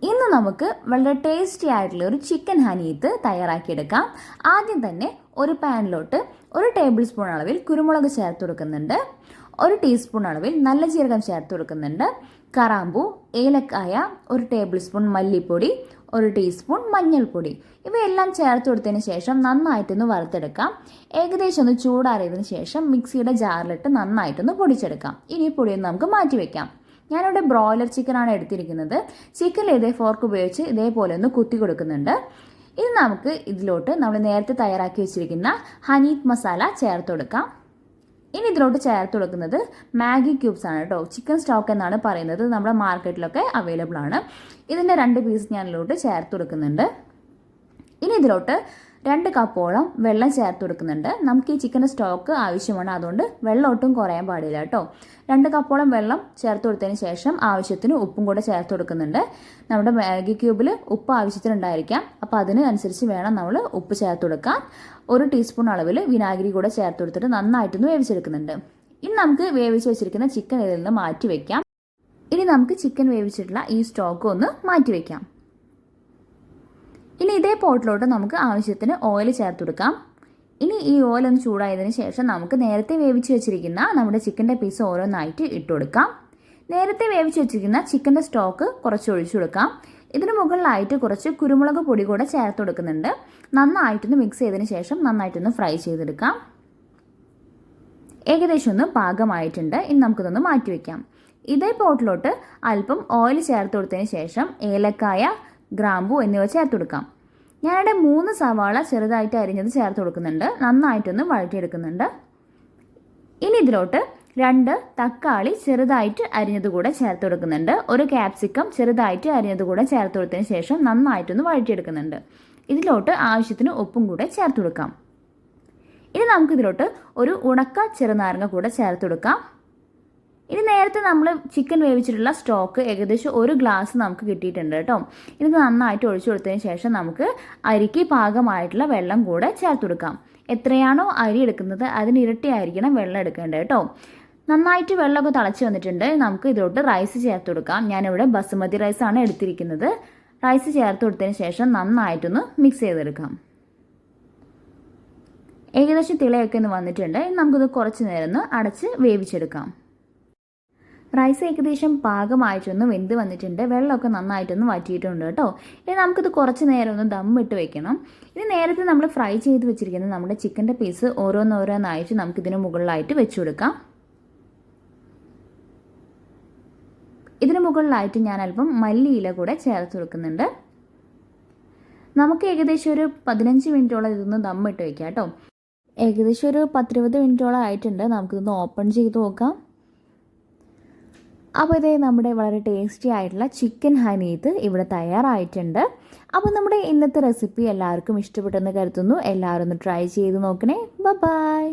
ഇന്ന് നമുക്ക് വളരെ ടേസ്റ്റി ആയിട്ടുള്ള ഒരു ചിക്കൻ ഹനീത്ത് തയ്യാറാക്കിയെടുക്കാം. ആദ്യം തന്നെ ഒരു പാനിലോട്ട് 1 ടേബിൾ സ്പൂൺ അളവിൽ കുരുമുളക് ചേർത്ത് കൊടുക്കുന്നുണ്ട്. 1 ടീസ്പൂൺ അളവിൽ നല്ല ജീരകം ചേർത്ത് കൊടുക്കുന്നുണ്ട്. കറാമ്പൂ, ഏലക്കായ, 1 ടേബിൾ സ്പൂൺ മല്ലിപ്പൊടി, 1 ടീസ്പൂൺ മഞ്ഞൾപ്പൊടി ഇവയെല്ലാം ചേർത്ത് കൊടുത്തതിന് ശേഷം നന്നായിട്ടൊന്ന് വറുത്തെടുക്കാം. ഏകദേശം ഒന്ന് ചൂടാറിയതിന് ശേഷം മിക്സിയുടെ ജാറിലിട്ട് നന്നായിട്ടൊന്ന് പൊടിച്ചെടുക്കാം. ഇനി പൊടിയൊന്ന് നമുക്ക് മാറ്റി വെക്കാം. ഞാനിവിടെ ബ്രോയിലർ ചിക്കനാണ് എടുത്തിരിക്കുന്നത്. ചിക്കനിൽ ഇതേ ഫോർക്ക് ഉപയോഗിച്ച് ഇതേപോലെ ഒന്ന് കുത്തി കൊടുക്കുന്നുണ്ട്. ഇനി നമുക്ക് ഇതിലോട്ട് നമ്മൾ നേരത്തെ തയ്യാറാക്കി വെച്ചിരിക്കുന്ന ഹനീത്ത് മസാല ചേർത്ത് കൊടുക്കാം. ഇനി ഇതിലോട്ട് ചേർത്ത് കൊടുക്കുന്നത് മാഗി ക്യൂബ്സ് ആണ് കേട്ടോ. ചിക്കൻ സ്റ്റോക്ക് എന്നാണ് പറയുന്നത്. നമ്മുടെ മാർക്കറ്റിലൊക്കെ അവൈലബിൾ ആണ്. ഇതിൻ്റെ 2 പീസ് ഞാൻ ഇതിലോട്ട് ചേർത്ത് കൊടുക്കുന്നുണ്ട്. ഇനി ഇതിലോട്ട് 2 കപ്പോളം വെള്ളം ചേർത്ത് കൊടുക്കുന്നുണ്ട്. നമുക്ക് ഈ ചിക്കൻ്റെ സ്റ്റോക്ക് ആവശ്യമാണ്, അതുകൊണ്ട് വെള്ളം ഒട്ടും കുറയാൻ പാടില്ല കേട്ടോ. 2 കപ്പോളം വെള്ളം ചേർത്ത് കൊടുത്തതിന് ശേഷം ആവശ്യത്തിന് ഉപ്പും കൂടെ ചേർത്ത് കൊടുക്കുന്നുണ്ട്. നമ്മുടെ മാഗി ക്യൂബിൽ ഉപ്പ് ആവശ്യത്തിനുണ്ടായിരിക്കാം, അപ്പോൾ അതിനനുസരിച്ച് വേണം നമ്മൾ ഉപ്പ് ചേർത്ത് കൊടുക്കാൻ. 1 ടീസ്പൂൺ അളവിൽ വിനാഗിരി കൂടെ ചേർത്ത് കൊടുത്തിട്ട് നന്നായിട്ടൊന്ന് വേവിച്ചെടുക്കുന്നുണ്ട്. ഇനി നമുക്ക് വേവിച്ച് വെച്ചിരിക്കുന്ന ചിക്കൻ ഇതിൽ നിന്ന് മാറ്റി വയ്ക്കാം. ഇനി നമുക്ക് ചിക്കൻ വേവിച്ചിട്ടുള്ള ഈ സ്റ്റോക്ക് ഒന്ന് മാറ്റി വയ്ക്കാം. ഇനി ഇതേ പോട്ടിലോട്ട് നമുക്ക് ആവശ്യത്തിന് ഓയിൽ ചേർത്ത് കൊടുക്കാം. ഇനി ഈ ഓയിൽ ഒന്ന് ചൂടായതിന് ശേഷം നമുക്ക് നേരത്തെ വേവിച്ച് വെച്ചിരിക്കുന്ന നമ്മുടെ ചിക്കൻ്റെ പീസ് ഓരോന്നായിട്ട് ഇട്ട് കൊടുക്കാം. നേരത്തെ വേവിച്ച് വെച്ചിരിക്കുന്ന ചിക്കൻ്റെ സ്റ്റോക്ക് കുറച്ച് ഒഴിച്ചു കൊടുക്കാം. ഇതിന് മുകളിലായിട്ട് കുറച്ച് കുരുമുളക് പൊടി കൂടെ ചേർത്ത് കൊടുക്കുന്നുണ്ട്. നന്നായിട്ടൊന്ന് മിക്സ് ചെയ്തതിന് ശേഷം നന്നായിട്ടൊന്ന് ഫ്രൈ ചെയ്തെടുക്കാം. ഏകദേശം ഒന്ന് പാകമായിട്ടുണ്ട്. ഇനി നമുക്കിതൊന്ന് മാറ്റി വയ്ക്കാം. ഇതേ പോട്ടിലോട്ട് അല്പം ഓയിൽ ചേർത്ത് കൊടുത്തതിന് ശേഷം ഏലക്കായ, ഗ്രാമ്പൂ എന്നിവ ചേർത്ത് കൊടുക്കാം. ഞാനിവിടെ 3 സവാള ചെറുതായിട്ട് അരിഞ്ഞത് ചേർത്ത് കൊടുക്കുന്നുണ്ട്. നന്നായിട്ടൊന്ന് വഴറ്റിയെടുക്കുന്നുണ്ട്. ഇനി ഇതിലോട്ട് 2 തക്കാളി ചെറുതായിട്ട് അരിഞ്ഞത് കൂടെ ചേർത്ത് കൊടുക്കുന്നുണ്ട്. 1 ക്യാപ്സിക്കം ചെറുതായിട്ട് അരിഞ്ഞത് കൂടെ ചേർത്ത് കൊടുത്തതിന് ശേഷം നന്നായിട്ടൊന്ന് വഴറ്റിയെടുക്കുന്നുണ്ട്. ഇതിലോട്ട് ആവശ്യത്തിന് ഉപ്പും കൂടെ ചേർത്ത് കൊടുക്കാം. ഇനി നമുക്കിതിലോട്ട് ഒരു ഉണക്ക ചെറുനാരങ്ങ കൂടെ ചേർത്ത് കൊടുക്കാം. ഇനി നേരത്തെ നമ്മൾ ചിക്കൻ വേവിച്ചിട്ടുള്ള സ്റ്റോക്ക് ഏകദേശം 1 ഗ്ലാസ് നമുക്ക് കിട്ടിയിട്ടുണ്ട് കേട്ടോ. ഇത് നന്നായിട്ട് ഒഴിച്ചു കൊടുത്തതിന് ശേഷം നമുക്ക് അരിക്ക് പാകമായിട്ടുള്ള വെള്ളം കൂടെ ചേർത്ത് കൊടുക്കാം. എത്രയാണോ അരി എടുക്കുന്നത് അതിന് ഇരട്ടിയായിരിക്കണം വെള്ളം എടുക്കേണ്ടത് കേട്ടോ. നന്നായിട്ട് വെള്ളമൊക്കെ തിളച്ച് വന്നിട്ടുണ്ട്. നമുക്ക് ഇതിലോട്ട് റൈസ് ചേർത്ത് കൊടുക്കാം. ഞാനിവിടെ ബസുമതി റൈസാണ് എടുത്തിരിക്കുന്നത്. റൈസ് ചേർത്ത് കൊടുത്തതിന് ശേഷം നന്നായിട്ടൊന്ന് മിക്സ് ചെയ്തെടുക്കാം. ഏകദേശം തിളയൊക്കെ ഒന്ന് വന്നിട്ടുണ്ട്. നമുക്കിത് കുറച്ച് നേരം ഒന്ന് അടച്ച് വേവിച്ചെടുക്കാം. റൈസ് ഏകദേശം പാകമായിട്ടൊന്ന് വെന്ത് വന്നിട്ടുണ്ട്. വെള്ളമൊക്കെ നന്നായിട്ടൊന്ന് വറ്റിയിട്ടുണ്ട് കേട്ടോ. ഇനി നമുക്കിത് കുറച്ച് നേരം ഒന്ന് ദമ്മിട്ട് വെക്കണം. ഇനി നേരത്തെ നമ്മൾ ഫ്രൈ ചെയ്ത് വെച്ചിരിക്കുന്ന നമ്മുടെ ചിക്കൻ്റെ പീസ് ഓരോന്നോരോന്നായിട്ട് നമുക്കിതിന് മുകളിലായിട്ട് വെച്ച് കൊടുക്കാം. ഇതിന് മുകളിലായിട്ട് ഞാൻ അല്പം മല്ലിയില കൂടെ ചേർത്ത് കൊടുക്കുന്നുണ്ട്. നമുക്ക് ഏകദേശം ഒരു 15 മിനിറ്റോളം ഇതൊന്ന് ദമ്മിട്ട് വെക്കാം കേട്ടോ. ഏകദേശം ഒരു 10-20 മിനിറ്റോളം ആയിട്ടുണ്ട്. നമുക്കിതൊന്ന് ഓപ്പൺ ചെയ്ത് നോക്കാം. അപ്പോൾ ഇതേ നമ്മുടെ വളരെ ടേസ്റ്റി ആയിട്ടുള്ള ചിക്കൻ ഹനീത്ത് ഇവിടെ തയ്യാറായിട്ടുണ്ട്. അപ്പോൾ നമ്മുടെ ഇന്നത്തെ റെസിപ്പി എല്ലാവർക്കും ഇഷ്ടപ്പെട്ടെന്ന് കരുതുന്നു. എല്ലാവരും ഒന്ന് ട്രൈ ചെയ്ത് നോക്കണേ. ബൈ.